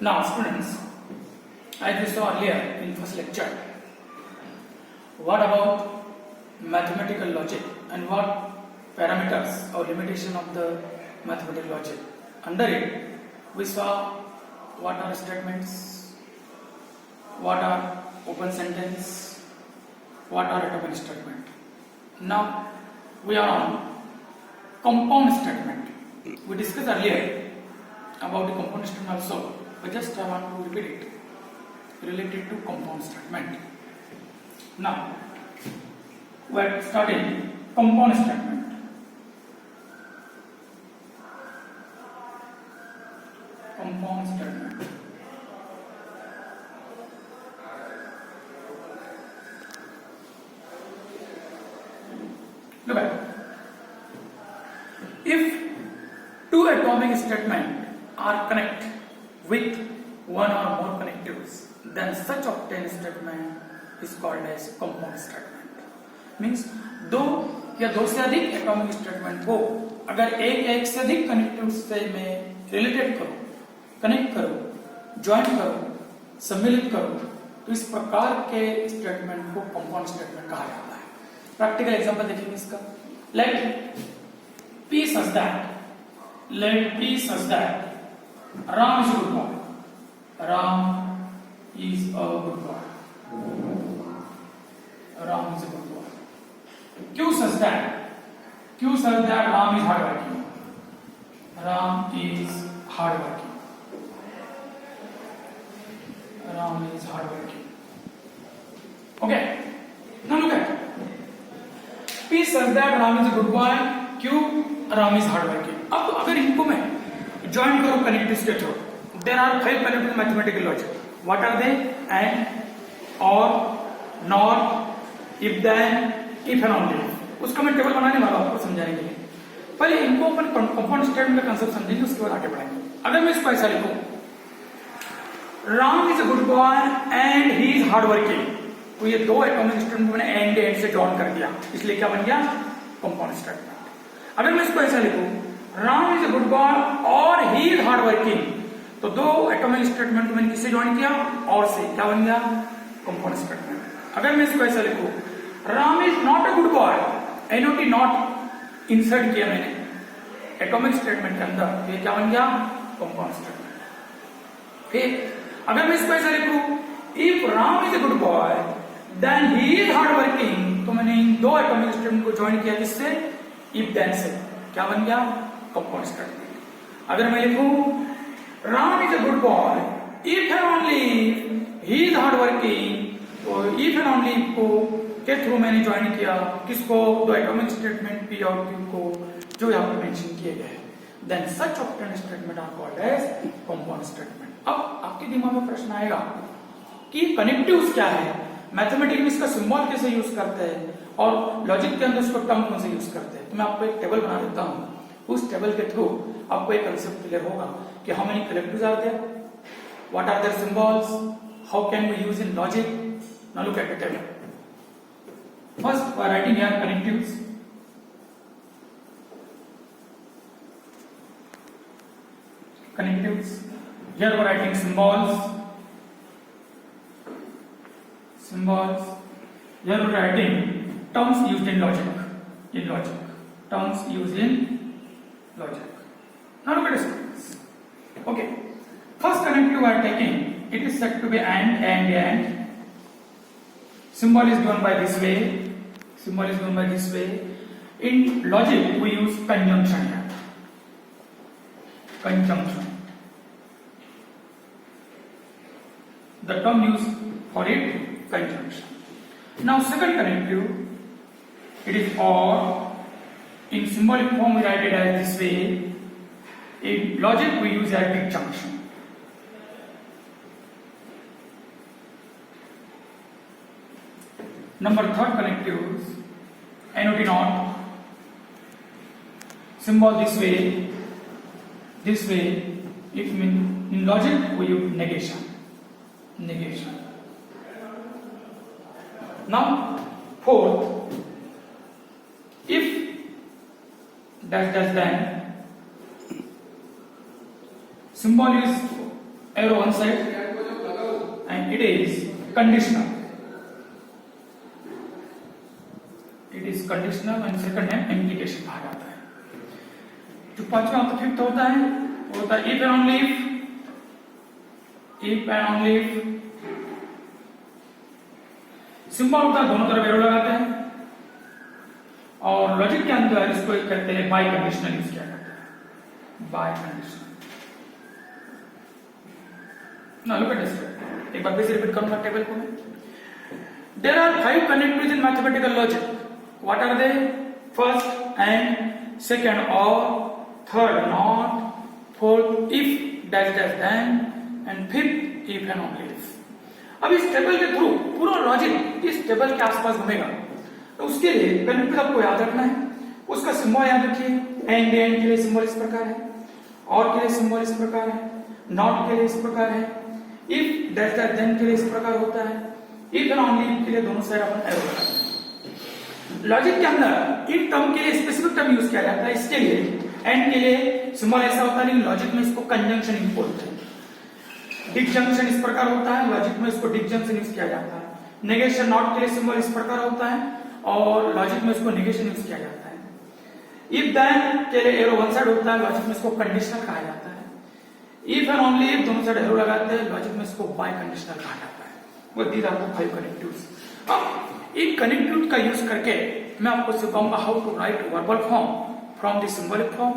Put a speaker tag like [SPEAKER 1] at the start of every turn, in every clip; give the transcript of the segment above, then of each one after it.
[SPEAKER 1] Now students, as we saw earlier in first lecture, what about mathematical logic and what parameters or limitation of the mathematical logic? Under it, we saw what are statements, what are open sentence, what are atomic statement. Now we are on compound statement. We discussed earlier about the compound statement also, but just I want to repeat it related to compound statement. Now we are starting compound statement. Compound statement. Look at, if two atomic statements are connected with one or more connectives, then such obtained statement is called as compound statement. Means दो या दो से अधिक atomic statement को अगर एक से अधिक कनेक्टिव से में रिलेटेड करो, कनेक्ट करो, ज्वाइन करो, सम्मिलित करो, तो इस प्रकार के स्टेटमेंट को कंपाउंड स्टेटमेंट कहा जाता है. प्रैक्टिकल एग्जांपल देखेंगे इसका. Let P such that Ram is a good boy. Ram is a good boy. Ram is a good boy. Q such that Ram is hardworking. Ram is hardworking. Ram is hardworking. Okay. Now look at P says that Ram is a good boy. Q Ram is hardworking. अब अगर इनको मैं join करूं connective state हो, there are 5 parameters mathematical logic. What are they? And, और, not, if then, if and only. उसका मैं table बनाने वाला हूं आपको समझाने के लिए. पहले इनको अपन कंपाउंड स्टेटमेंट का कांसेप्ट समझेंगे, उसके बाद आगे बढ़ेंगे. अगर मैं इसको ऐसा लिखूं, Ram is a good boy and he is hard working, तो ये दो एटॉमिक स्टेटमेंट मैंने एंड से जॉइन कर दिया, इसलिए क्या बन गया? Compound statement. अगर मैं इसको ऐसा लिखूं, Ram is a good boy और ही इज हार्ड वर्किंग, तो दो एटॉमिक स्टेटमेंट को मैंने किससे ज्वाइन किया? और से. क्या बन गया? Compound statement. अगर मैं इसको ऐसा लिखूं, Ram is not a good boy, NOT not insert किया मैंने एटॉमिक स्टेटमेंट के अंदर, तो ये क्या बन गया? Compound statement. ठीक. अगर मैं इसको ऐसा लिखूं, if Ram is a good boy then he is hard working, तो मैंने इन दो एटॉमिक स्टेटमेंट को ज्वाइन किया किससे? इफ देन से. क्या बन गया? Compound statement. अगर मैं लिखूं, Ram is a good boy if and only he is hard working, तो इफ एंड ओनली को के थ्रू मैंने ज्वाइन किया किसको? दो एटॉमिक स्टेटमेंट पी और क्यू को, जो यहाँ पर मेंशन किए गए. Then such obtained statement are called as compound statement. अब आपके दिमाग में प्रश्न आएगा कि कनेक्टिव्स क्या है, मैथमेटिक्स में इसका सिंबल कैसे यूज करते हैं और लॉजिक के अंदर इसको टर्म कौन से यूज करते हैं. तो मैं आपको एक टेबल बना देता हूं. उस टेबल के थ्रू आपको एक कंसेप्ट क्लियर होगा कि how many connectives are there, what are their symbols, how can we use in logic. Now look at the table. First we are writing here connectives. Connectives. Here we are writing symbols. Symbols. Here we are writing terms used in logic. In logic. Terms used in logic. Now look at this. Okay. First connective we are taking. It is said to be and. Symbol is given by this way. Symbol is given by this way. In logic we use conjunction here. Conjunction. The term used for it, conjunction. Now second connective, it is or. In symbolic form we write it as this way. In logic we use a disjunction. Number third connectives, NOT not. Symbol this way. This way, it means in logic we use negation. Negation. Now, fourth, if dash then, symbol is arrow one side, and it is conditional. It is conditional and second है implication कहा जाता है. जो पांचवा और fifth होता है वो होता है if and only if symbol होता है दोनों तरफ एरो लगाते हैं और लॉजिक के अंदर इसको कहते हैं बाय कंडीशनल यूज किया जाता है. Bye conditional. ना लुक एट दिस. एक बार फिर से रिपीट करूंगा टेबल को मैं. There are 5 connectives in mathematical logic. What are they? First and second or, third not, fourth if dash dash then, and fifth if and only if. अब इस table के through पूरा लॉजिक इस table के आसपास घूमेगा. तो उसके लिए कनेक्टिव आपको याद रखना है. उसका सिंबल याद रखिए. एंड के लिए सिंबल इस प्रकार है, और के लिए सिंबल इस प्रकार है, नॉट के लिए इस प्रकार है, इफ डैश डैश देन के लिए इस प्रकार होता है, इफ एंड ओनली के लिए दोनों साइड अपन एरो लगाते हैं. लॉजिक के अंदर इन टर्म के लिए स्पेसिफिक टर्म यूज किया जाता है. इसके लिए एंड के लिए सिंबल ऐसा होता है, लेकिन लॉजिक में इसको कंजंक्शन यूज बोलते हैं. डिसजंक्शन इस प्रकार होता है, लॉजिक में इसको डिसजंक्शन यूज किया जाता है. नेगेशन नॉट के लिए सिंबल इस प्रकार होता है और लॉजिक में इसको नेगेशन यूज किया जाता है. इफ देन के लिए एरो वन साइड होता है, लॉजिक में इसको कंडीशनल कहा जाता है. इफ एंड ओनली इफ दोनों साइड एरो लगाते हैं, लॉजिक में इसको बाय कंडीशनल कहा जाता है. वो दीज आर द 5 कनेक्टिव्स. अब इन कनेक्टिव का यूज करके मैं आपको सिखाऊंगा how to write verbal form from the symbolic form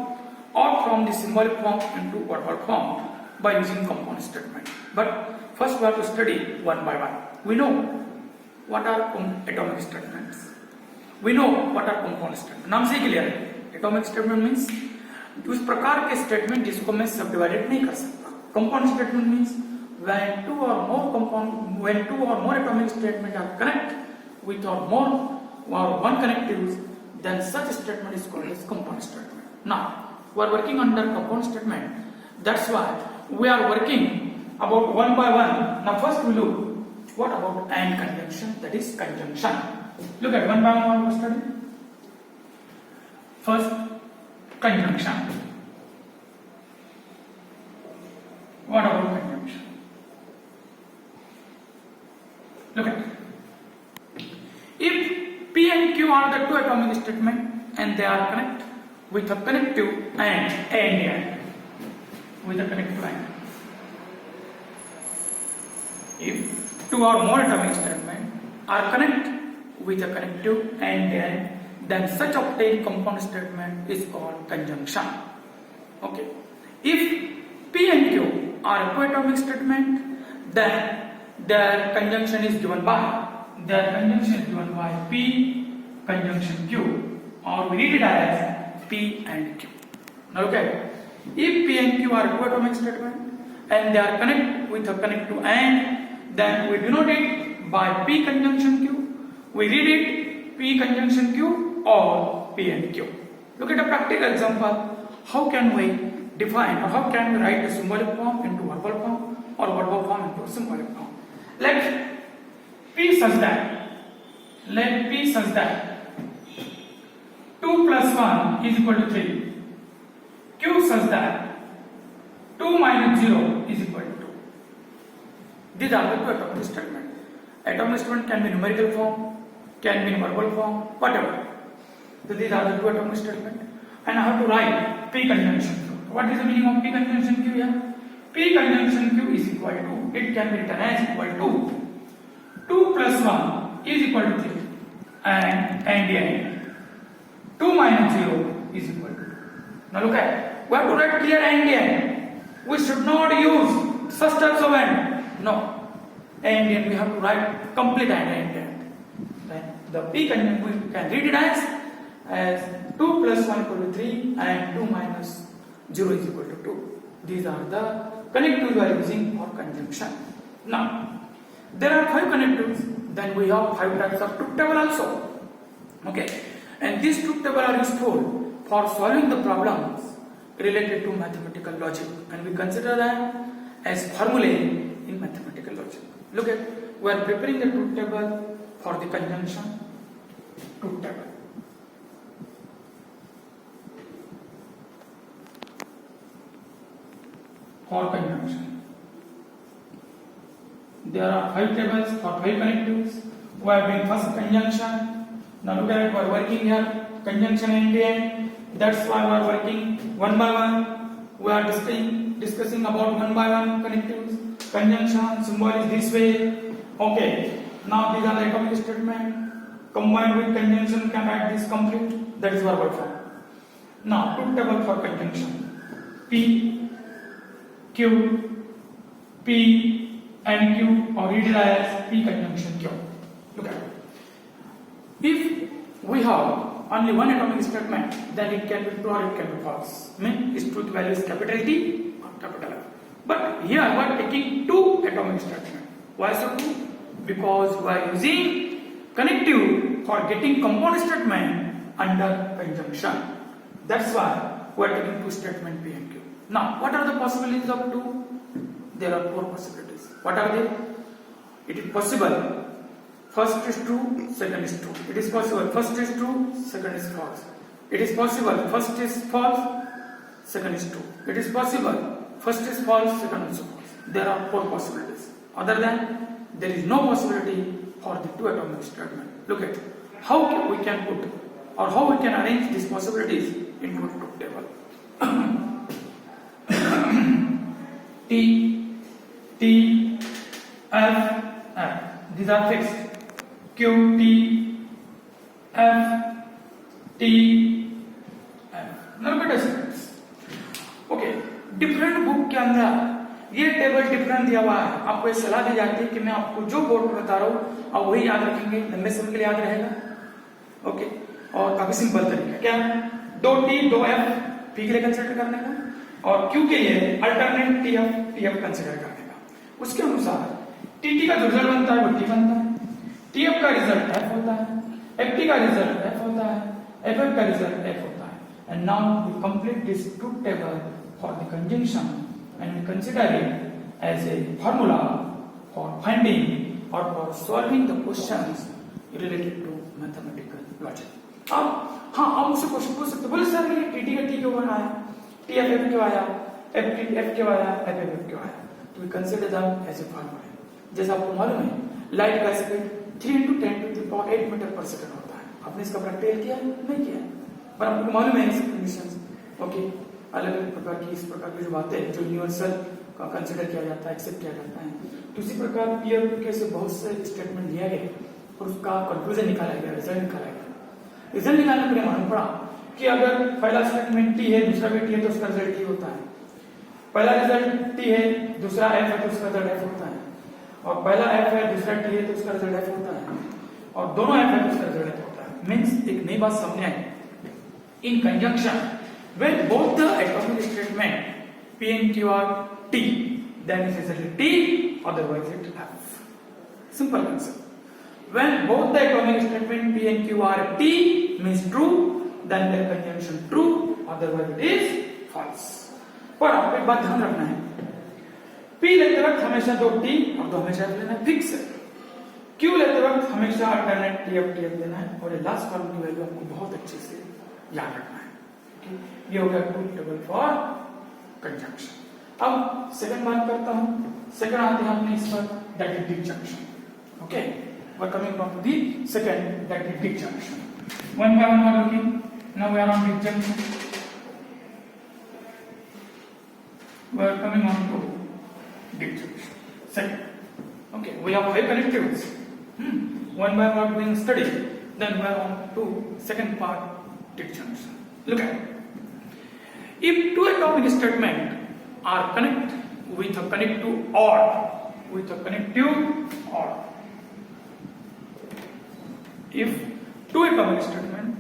[SPEAKER 1] और from the symbolic form into verbal form by using compound statement. But first we have to study one by one. We know what are atomic statements. We know what are compound statements. नाम से clear है. Atomic statement means उस प्रकार के statement जिसको मैं सबडिवाइडेड नहीं कर सकता. Compound statement means when two or more atomic statements are connect with or one connectives, then such statement is called as compound statement. Now we are working under compound statement. That's why we are working about one by one. Now first we look what about and conjunction, that is conjunction. Look at one by one we study. First conjunction. What about conjunction? Look at if P and Q are the two atomic statement and they are connect with a connective and with a connective line. If two or more atomic statements are connect with a connective and then such obtained compound statement is called conjunction. Okay. If P and Q are two atomic statement, then their conjunction is given by P conjunction Q, or we read it as P and Q. Now look at it. If P and Q are two atomic statement and they are connect with a connective and, then we denote it by P conjunction Q. We read it P conjunction Q or P and Q. Look at a practical example. How can we define or how can we write the symbolic form into verbal form or verbal form into symbolic form? Let P such that 2 plus 1 is equal to 3. Q such that 2 minus 0 is equal to 2. These are the two atomic statements. Atomic statement can be numerical form, can be in verbal form, whatever. So these are the two atomic statements. And I have to write P conjunction Q. What is the meaning of P conjunction Q here? P conjunction Q is equal to, it can be written as equal to 2 plus 1 is equal to 3 and 2 minus 0 is equal to 2. Now look at, we have to write clear and. We should not use such types of and. No. And we have to write complete and. Then the P conjunction we can read it as 2 plus 1 equal to 3 and 2 minus 0 is equal to 2. These are the connectives we are using for conjunction. Now, there are 5 connectives. Then we have 5 types of truth table also. Okay. And these truth table are useful for solving the problems related to mathematical logic, and we consider them as formulae in mathematical logic. Look at, we are preparing the truth table for the conjunction truth table. For conjunction. there are 5 tables for 5 connectives. We are doing first conjunction. Now look at it, we are working here conjunction end to end. That's why we are working one by one. We are discussing about one by one connectives. Conjunction symbol is this way. Okay. Now these are the atomic statement. Combined with conjunction can write this complete. That is verbal form. Now two table for conjunction. P, Q, P and Q, or read it as P conjunction Q. Look at it. If we have only one atomic statement, then it can be true or it can be false. Means its truth value is capital T or capital F. But here we are taking two atomic statements. Why so two? Because we are using connective for getting compound statement under conjunction. That's why we are taking two statements P and Q. Now, what are the possibilities of two? There are 4 possibilities. What are they? It is possible. First is true, second is true. It is possible. First is true, second is false. It is possible. First is false, second is true. It is possible. First is false, second is false. There are 4 possibilities. Other than, there is no possibility for the two atomic statement. Look at how we can put or how we can arrange these possibilities into a truth table. T, T, F, F. These are fixed. Q, T, F, T, F. Now look at this. Okay, different book के अंदर ये table different दिया हुआ है. आपको ये सलाह दी जाती है कि मैं आपको जो बोर्ड पर बता रहा हूँ आप वही याद रखेंगे, लंबे समय के लिए याद रहेगा. ओके, और काफी सिंपल तरीका क्या है? 2 T 2 F P के लिए कंसिडर करने का और Q के लिए अल्टरनेट TF कंसिडर करने का. उसके अनुसार TT का जो रिजल्ट बनता है वो T बनता है, TF का रिजल्ट F होता है, FT का रिजल्ट F होता है, FF का रिजल्ट F होता है. And now we complete this truth table for the conjunction and we consider it as a formula for finding or for solving the questions related to mathematical logic. अब हाँ, आप मुझसे question पूछ सकते, बोले sir ये TT का T क्यों बना है, TF क्यों आया, FT F क्यों आया, FF क्यों आया? तो we consider them as a formula. जैसे आपको मालूम है लाइट का स्पीड 3 × 10⁸ मीटर पर सेकंड होता है. आपने इसका प्रैक्टिकल किया नहीं किया, पर आपको मालूम है इसकी कंडीशंस. ओके, अलग अलग प्रकार की इस प्रकार की जो बातें जो यूनिवर्सल का कंसिडर किया जाता है, एक्सेप्ट किया जाता है. तो इसी प्रकार पीयर के से बहुत से स्टेटमेंट लिया गया और उसका कंक्लूजन निकाला गया, रिजल्ट निकाला गया. रिजल्ट निकालने पर मालूम पड़ा कि अगर पहला स्टेटमेंट टी है, दूसरा भी टी है, तो उसका रिजल्ट टी होता है. पहला रिजल्ट टी है, दूसरा एफ है, तो उसका रिजल्ट एफ होता है. और पहला एफ है, दूसरा टी है, तो उसका रिजल्ट एफ होता है. और दोनों एफ है तो उसका रिजल्ट एफ होता है. मीन्स एक नई बात सामने आई. In conjunction when both the atomic statement P and Q are T, then it is a T, otherwise it F. Simple concept. When both the atomic statement P and Q are T means true, then their conjunction true, otherwise it is false. पर आपको एक बात ध्यान रखना है, P लेते वक्त हमेशा 2 T और 2 हमेशा F लेना है, फिक्स है. Q लेते वक्त हमेशा अल्टरनेट TF लेना है और ये लास्ट फॉर्म की वैल्यू आपको बहुत अच्छे से याद रखना है. ये हो गया ट्रूथ टेबल फॉर कंजंक्शन. अब सेकंड बात करता हूं. सेकंड आते हैं अपने इस पर, that is disjunction. Okay, we are coming on to the second, that is disjunction. One by one we are looking. Now we are on disjunction. We are coming on to disjunction. Second, okay, we have 5 connectives. One by one doing study. Then we are on to second part, disjunction. Look at it. If two atomic statements are connected with a connective OR, if two atomic statements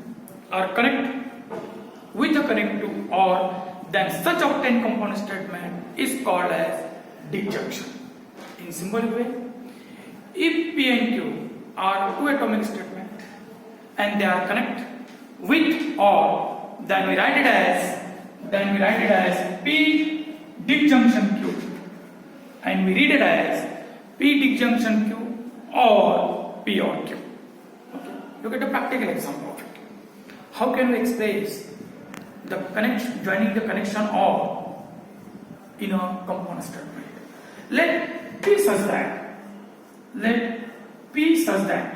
[SPEAKER 1] are connected with a connective OR, then such obtained compound statement is called as disjunction. In symbolic way, if P and Q are two atomic statements and they are connected with OR, then we write it as P disjunction Q, and we read it as P disjunction Q or P or Q. Okay. Look at the practical example of it. How can we express the connection, joining the connection of in a compound statement? Let P such that let P such that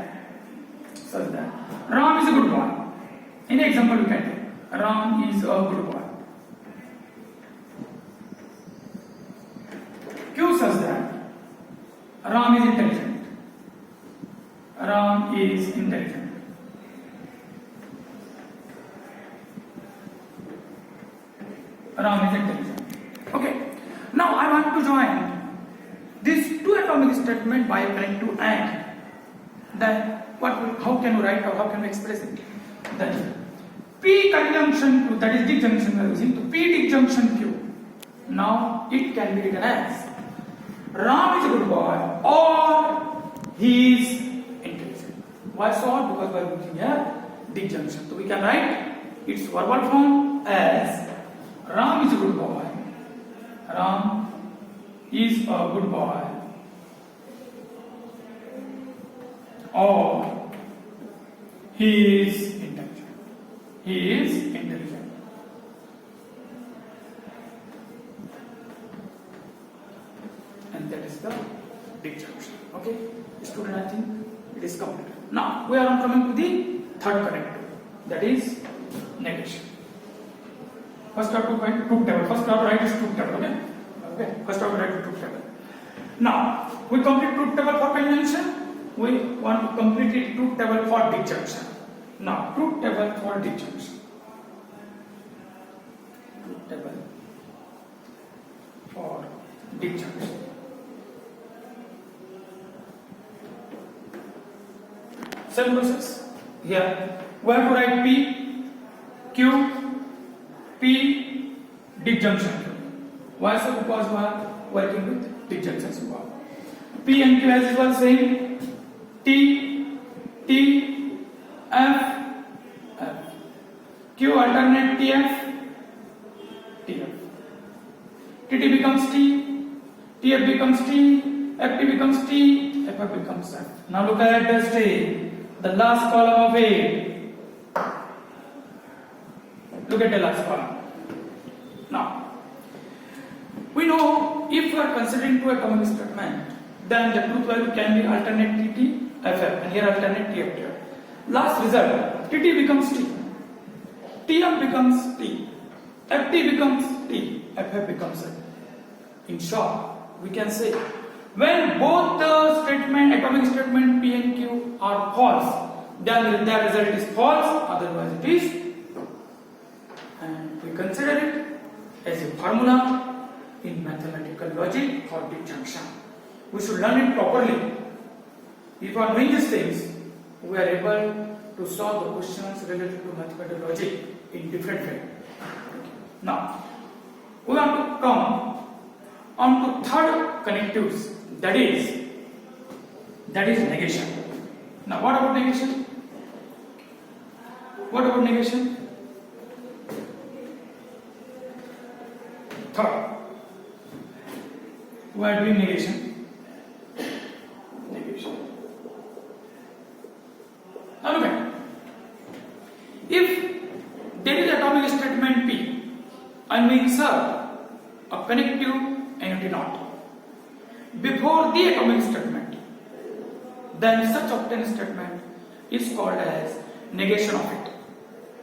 [SPEAKER 1] Ram is a good boy. Any example you can take. Ram is a good boy. Q such that Ram is intelligent. Ram is intelligent. Ram is intelligent. Okay. Now I want to join these two atomic statements by applying to AND. Then how can we write or how can we express it? Then P conjunction Q, that is disjunction we are using, to P disjunction Q. Now it can be written as Ram is a good boy or he is intelligent. Why so? Because we are using here disjunction. So we can write its verbal form as Ram is a good boy. Ram is a good boy. Or he is intelligent. He is intelligent. And that is the disjunction. Okay, student, I think it is complete. Now we are coming to the third connector, that is negation. First have to find truth table. First have to write is truth table. Okay. First have to write the truth table. Now we complete truth table for conjunction. We want to complete it truth table for disjunction. Now truth table for disjunction. Truth table for disjunction. Same process. Here we have to write P, Q, P, disjunction. Why so? Because we are working with disjunctions. P and Q as well same. T, T, F, F. Q alternate TF, TF. TT becomes T, TF becomes T, FT becomes T, FF becomes F. Now look at the stage, the last column of A. Look at the last column. Now, we know if we are considering two atomic statement, then the truth value can be alternate TT, FF, and here alternate TF. Last result, TT becomes T, TF becomes T, FT becomes T, FF becomes F. In short, we can say when both the atomic statement P and Q are false, then their result is false, otherwise it is true. And we consider it as a formula in mathematical logic for disjunction. We should learn it properly. If we are doing these things, we are able to solve the questions related to mathematical logic in different way. Now, we want to come on to third connectives, that is negation. Now, what about negation? What about negation? Third, we are doing negation. Now look at, if there is atomic statement P and we insert a connective and not before the atomic statement, then such obtained statement is called as negation of it.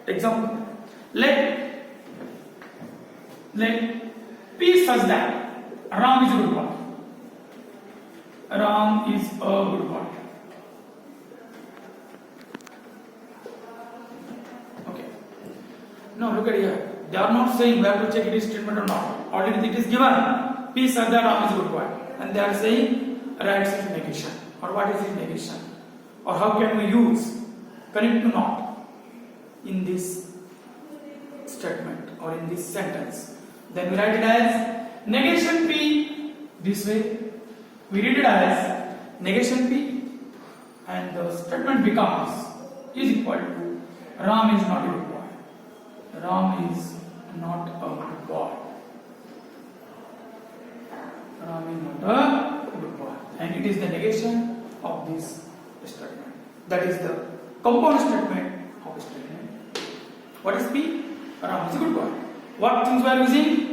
[SPEAKER 1] Example, let P such that Ram is a good boy. Ram is a good boy. Okay. Now look at here. They are not saying we have to check it is statement or not. Already it is given. P such that Ram is a good boy. And they are saying writes its negation. Or what is its negation? Or how can we use connect to not in this statement or in this sentence? Then we write it as negation P this way. We read it as negation P and the statement becomes is equal to Ram is not a good boy. Ram is not a good boy. Ram is not a good boy. And it is the negation of this statement. That is the compound statement of a statement. What is P? Ram is a good boy. What things we are using?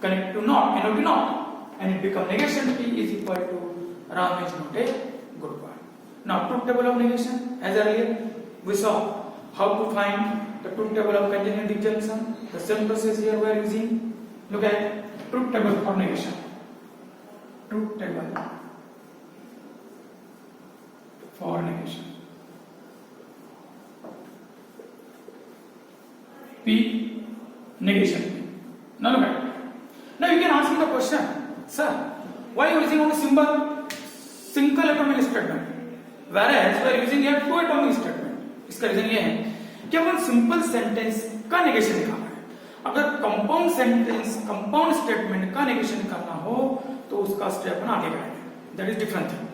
[SPEAKER 1] Connect to not, NOT not. And it becomes negation P is equal to Ram is not a good boy. Now truth table of negation, as earlier we saw how to find the truth table of conjunction disjunction. The same process here we are using. Look at truth table for negation. Truth table for negation. P negation P. Now look at it. Now you can ask me the question, sir, why are you using only single atomic statement, whereas we are using here two atomic statement? इसका reason ये है कि अपन simple sentence का negation निकालना है. अगर compound sentence compound statement का negation निकालना हो तो उसका स्टेप अपन आगे बढ़ाएंगे. That is different thing.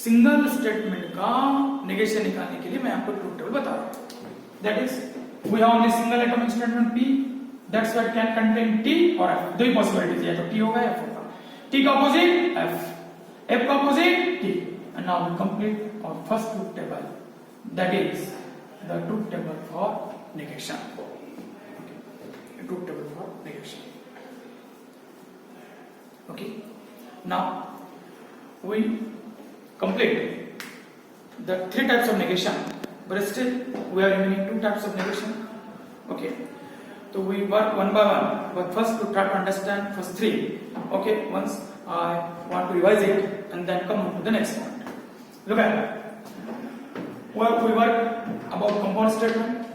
[SPEAKER 1] Single statement का नेगेशन निकालने के लिए मैं आपको ट्रूथ टेबल बता रहा हूं. That is we have only single atomic statement P, that's what can contain T और F. दो ही पॉसिबिलिटीज है, तो T होगा F होगा. T का अपोजिट F, F का opposite T. And now we complete our first truth table, that is the truth table for negation. Okay. A truth table for negation. Okay. Now we complete the three types of negation, but still we are remaining two types of negation. Okay. So we work one by one, but first to try to understand first three. Okay. Once I want to revise it and then come on to the next point. Look at it. Well, we work about compound statement.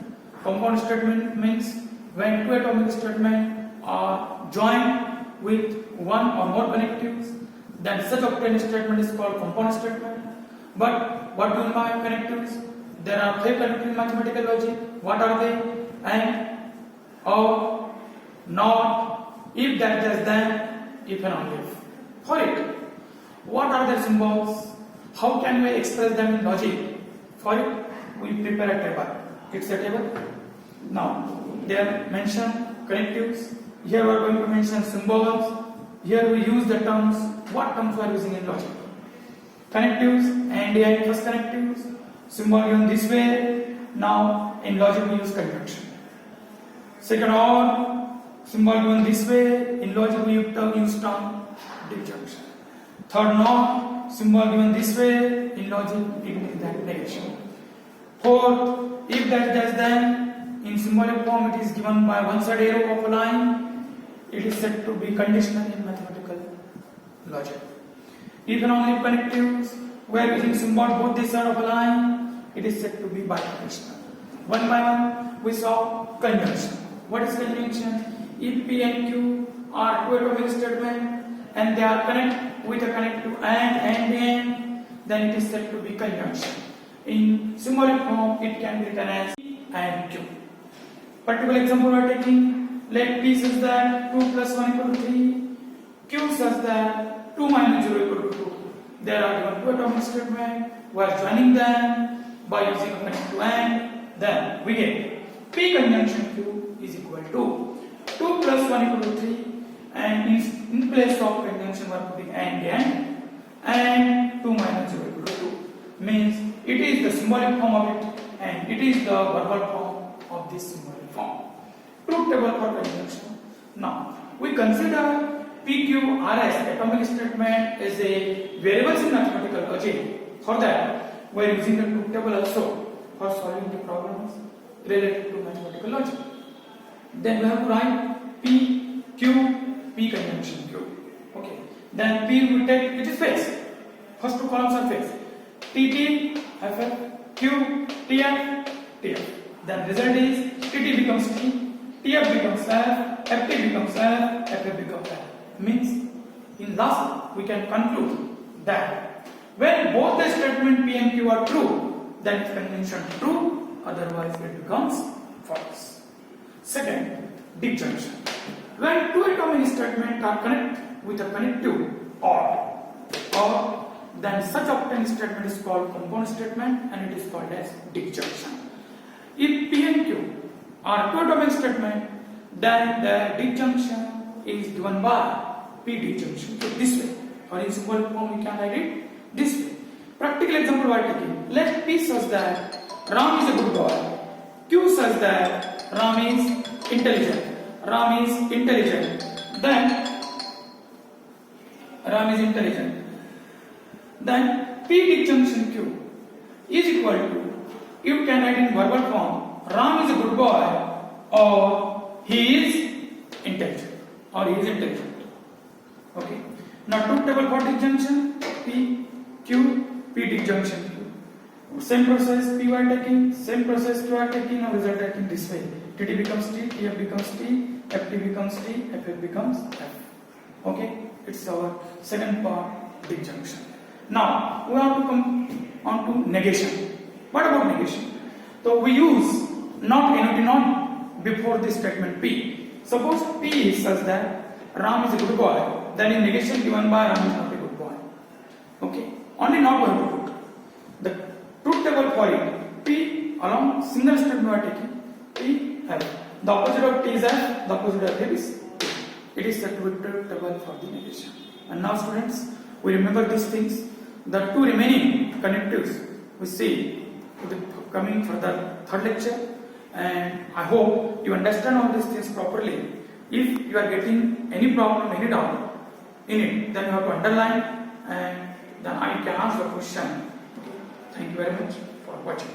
[SPEAKER 1] Compound statement means when two atomic statements are joined with one or more connectives, then such obtained statement is called compound statement. But what do you mean by connectives? There are three connectives in mathematical logic. What are they? And, or, not, if, that, just, then, if and only if. For it, what are their symbols? How can we express them in logic? For it, we prepare a table. It's a table. Now, they are mentioned connectives. Here we are going to mention symbols. Here we use the terms. What terms we are using in logic? Connectives, and first connectives. Symbol given this way. Now, in logic we use conjunction. Second or, symbol given this way. In logic we use term disjunction. Third not, symbol given this way. In logic it means that negation. Fourth, if, that, just, then, in symbolic form it is given by one side arrow of a line. It is said to be conditional in mathematical logic. If and only connectives, we are using symbol both this side of a line. It is said to be biconditional. One by one, we saw conjunction. What is conjunction? If P and Q are two atomic statements and they are connected with a connective and, then it is said to be conjunction. In symbolic form, it can be written as P and Q. Particular example we are taking, let P says that 2 plus 1 equal to 3, Q says that 2 minus 0 equal to 2. There are given two atomic statements, we are joining them by using a connective and, then we get P conjunction Q is equal to 2 plus 1 equal to 3, and in place of conjunction we are putting and 2 minus 0 equal to 2. Means it is the symbolic form of it and it is the verbal form of this symbolic form. Truth table for conjunction. Now we consider PQRS atomic statement as a variables in mathematical logic. For that we are using the truth table also for solving the problems related to mathematical logic. Then we have to write P, Q, P conjunction Q. Okay. Then P we take it is fixed. First two columns are fixed. TT, FF, Q, TF, TF. Then result is TT becomes T, TF becomes F, FT becomes F, FF becomes F. Means in last we can conclude that when both the statement P and Q are true, then its conjunction true, otherwise it becomes false. Second, disjunction. When two atomic statements are connected with a connective or then such obtained statement is called compound statement and it is called as disjunction. If P and Q are two atomic statements, then the disjunction is given by P disjunction. So this way, or in symbolic form we can write it this way. Practical example we are taking. Let P says that Ram is a good boy. Q says that Ram is intelligent. Ram is intelligent. Then Ram is intelligent. Then P disjunction Q is equal to, you can write in verbal form, Ram is a good boy or he is intelligent or he is intelligent. Okay. Now truth table for disjunction P Q, P disjunction Q. Same process P you are taking, same process Q are taking, now result taking this way. TT becomes T, TF becomes T, FT becomes T, FF becomes F. Okay, it's our second part, disjunction. Now we have to come on to negation. What about negation? So we use not NOT not before this statement P. Suppose P is such that Ram is a good boy, then in negation given by Ram is not a good boy. Okay, only not going to put. The truth table for it, P along single step we are taking P F. The opposite of T is F, the opposite of F is T. It is the truth table for the negation. And now students, we remember these things. The two remaining connectives we see coming for the third lecture, and I hope you understand all these things properly. If you are getting any problem, any doubt in it, then you have to underline and then I can answer the question. Thank you very much for watching.